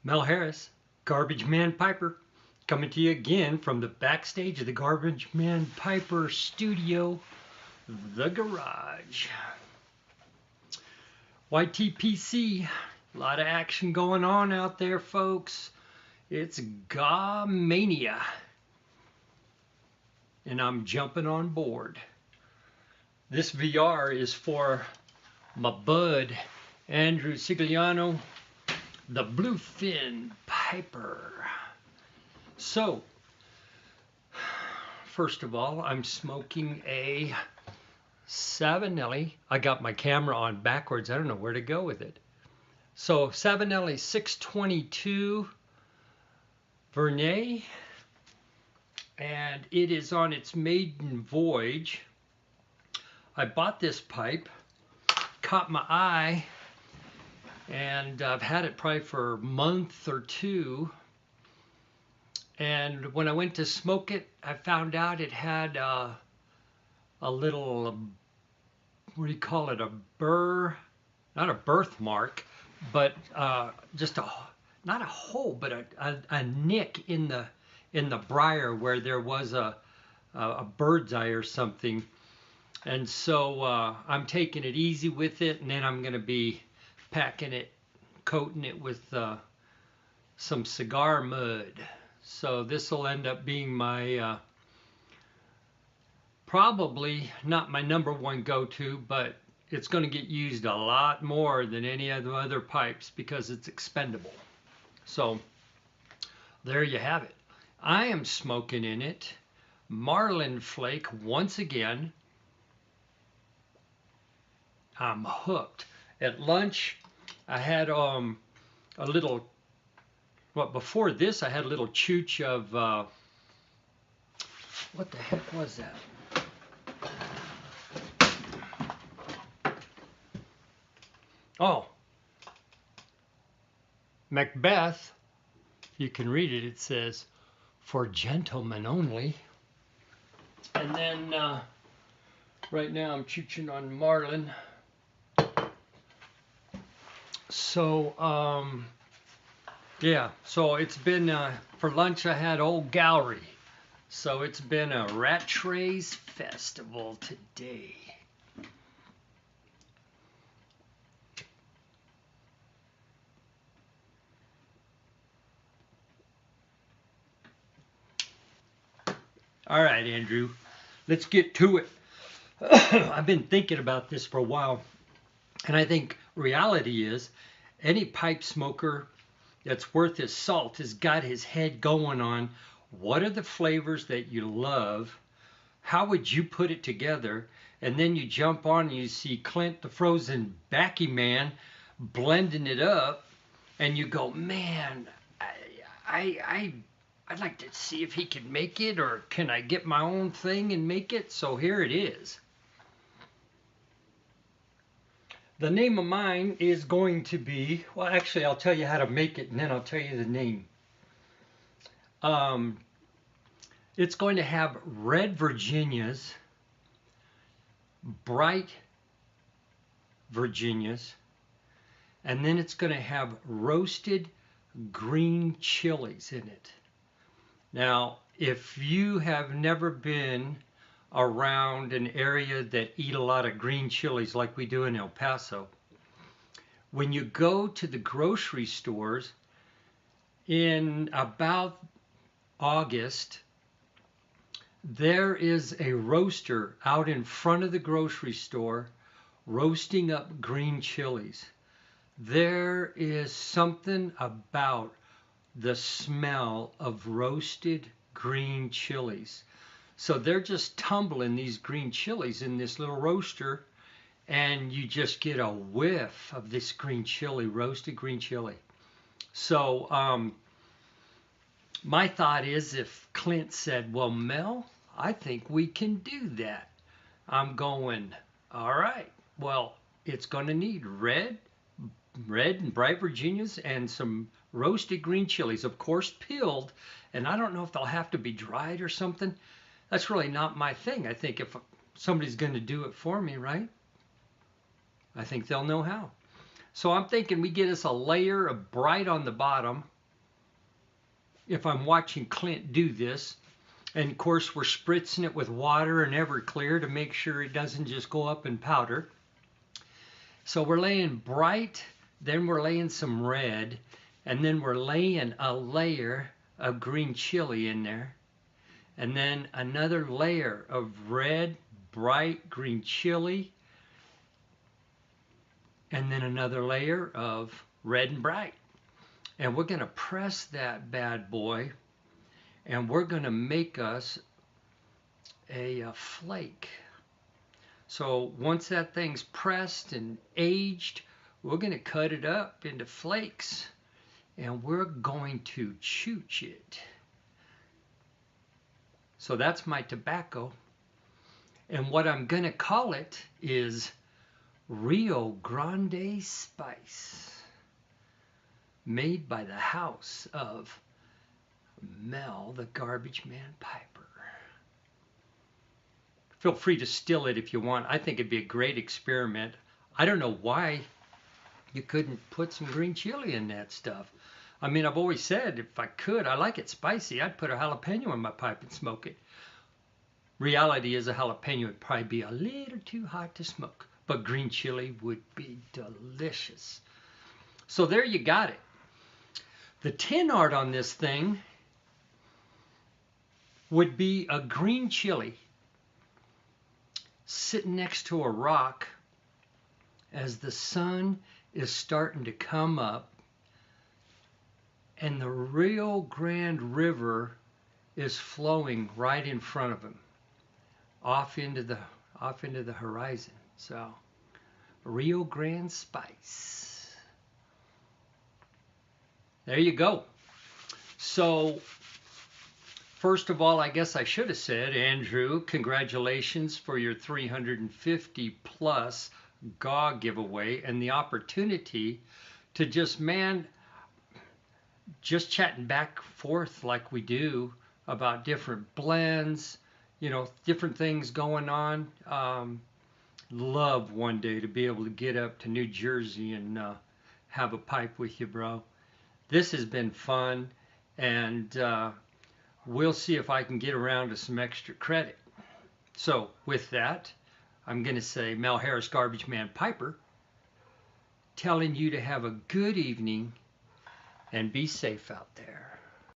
Mel Harris, Garbage Man Piper, coming to you again from the backstage of the Garbage Man Piper studio, the garage. YTPC, a lot of action going on out there, folks. It's GAW mania, and I'm jumping on board. This VR is for my bud, Andrew Sigliano, the Bluefin Piper. So, first of all, I'm smoking a Savinelli. I got my camera on backwards. I don't know where to go with it. So, Savinelli 622 Vernet, and it is on its maiden voyage. I bought this pipe, caught my eye, and I've had it probably for a month or two. And when I went to smoke it, I found out it had a little, what do you call it, a burr, not a birthmark, but just not a hole, but a nick in the briar where there was a bird's eye or something. And so I'm taking it easy with it, and then I'm going to be packing it, coating it with some cigar mud. So this will end up being my, probably not my #1 go-to, but it's going to get used a lot more than any of the other pipes because it's expendable. So there you have it. I am smoking in it Marlin Flake once again. I'm hooked. At lunch, I had a little, well, before this, I had a little chooch of, what the heck was that? Oh, Macbeth. You can read it. It says, for gentlemen only. And then right now I'm chooching on Marlin. So, yeah, so it's been, for lunch I had Old Gallery. So it's been a rat trace festival today. All right, Andrew, let's get to it. I've been thinking about this for a while, and I think reality is any pipe smoker that's worth his salt has got his head going on what are the flavors that you love, how would you put it together, and then you jump on and you see Clint the Frozen Backy Man blending it up, and you go, man, I'd like to see if he can make it, or can I get my own thing and make it? So here it is. The name of mine is going to be, well, actually, I'll tell you how to make it, and then I'll tell you the name. It's going to have red Virginias, bright Virginias, and then it's going to have roasted green chilies in it. Now, if you have never been around an area that eat a lot of green chilies like we do in El Paso, when you go to the grocery stores in about August, there is a roaster out in front of the grocery store roasting up green chilies. There is something about the smell of roasted green chilies. So they're just tumbling these green chilies in this little roaster, and you just get a whiff of this green chili, roasted green chili. So my thought is, if Clint said, well, Mel, I think we can do that, I'm going, all right, well, it's going to need red and bright Virginias and some roasted green chilies, of course peeled, and I don't know if they'll have to be dried or something. That's really not my thing. I think if somebody's going to do it for me, right, I think they'll know how. So I'm thinking we get us a layer of bright on the bottom, if I'm watching Clint do this. And of course, we're spritzing it with water and Everclear to make sure it doesn't just go up in powder. So we're laying bright, then we're laying some red, and then we're laying a layer of green chili in there. And then another layer of red, bright green chili. And then another layer of red and bright. And we're going to press that bad boy, and we're going to make us a flake. So once that thing's pressed and aged, we're going to cut it up into flakes, and we're going to chooch it. So that's my tobacco. And what I'm going to call it is Rio Grande Spice, made by the house of Mel, the Garbage Man Piper. Feel free to still it if you want. I think it'd be a great experiment. I don't know why you couldn't put some green chili in that stuff. I mean, I've always said if I could, I like it spicy, I'd put a jalapeno in my pipe and smoke it. Reality is a jalapeno would probably be a little too hot to smoke, but green chili would be delicious. So there you got it. The tin art on this thing would be a green chili sitting next to a rock as the sun is starting to come up and the Rio Grande River is flowing right in front of him, off into the horizon. So Rio Grande Spice. There you go. So first of all, I guess I should have said, Andrew, congratulations for your 350 plus GAW giveaway and the opportunity to just chatting back and forth like we do about different blends, you know, different things going on. Love one day to be able to get up to New Jersey and have a pipe with you, bro. This has been fun, and we'll see if I can get around to some extra credit. So with that, I'm going to say Mel Harris, Garbage Man Piper, telling you to have a good evening and be safe out there.